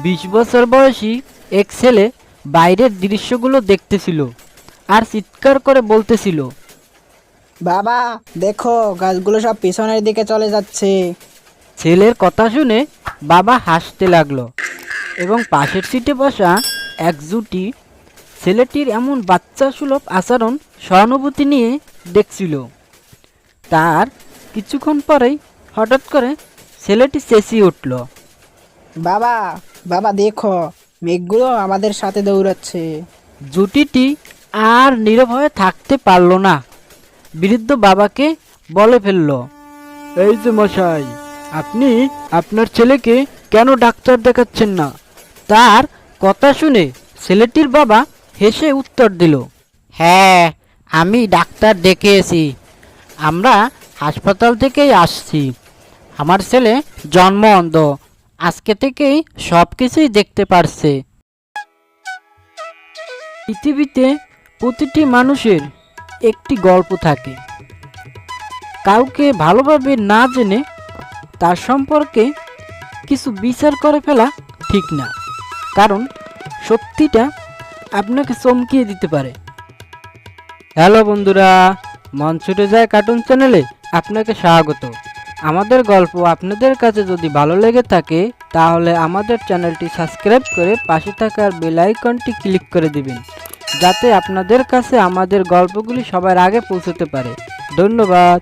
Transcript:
20 বছর বয়সী এক ছেলে বাইরের দৃশ্যগুলো দেখতেছিল আর চিৎকার করে বলতেছিল, বাবা দেখো, গাছগুলো সব পিছনের দিকে চলে যাচ্ছে। ছেলের কথা শুনে বাবা হাসতে লাগলো এবং পাশের সিটে বসা এক জুটি ছেলেটির এমন বাচ্চা সুলভ আচরণ সহানুভূতি নিয়ে দেখছিল। তার কিছুক্ষণ পরেই হঠাৎ করে ছেলেটি চেঁচিয়ে উঠল, বাবা বাবা দেখো, মেঘগুলো আমাদের সাথে দৌড়াচ্ছে। জুটিটি আর নীরব হয়ে থাকতে পারল না। বৃদ্ধ বাবাকে বলে ফেলল, এই যে মশাই, আপনি আপনার ছেলেকে কেন ডাক্তার দেখাচ্ছেন না? তার কথা শুনে ছেলেটির বাবা হেসে উত্তর দিল, হ্যাঁ, আমি ডাক্তার দেখিয়েছি। আমরা হাসপাতাল থেকেই আসছি। আমার ছেলে জন্ম অন্ধ, আজকে থেকেই সব কিছুই দেখতে পারছে। পৃথিবীতে প্রতিটি মানুষের একটি গল্প থাকে। কাউকে ভালোভাবে না জেনে তার সম্পর্কে কিছু বিচার করে ফেলা ঠিক না, কারণ সত্যিটা আপনাকে চমকিয়ে দিতে পারে। হ্যালো বন্ধুরা, মন ছুটে যায় কার্টুন চ্যানেলে আপনাকে স্বাগত। আমাদের গল্প আপনাদের কাছে যদি ভালো লেগে থাকে তাহলে আমাদের চ্যানেলটি সাবস্ক্রাইব করে পাশে থাকার বেল আইকনটি ক্লিক করে দিবেন, যাতে আপনাদের কাছে আমাদের গল্পগুলি সবার আগে পৌঁছতে পারে। ধন্যবাদ।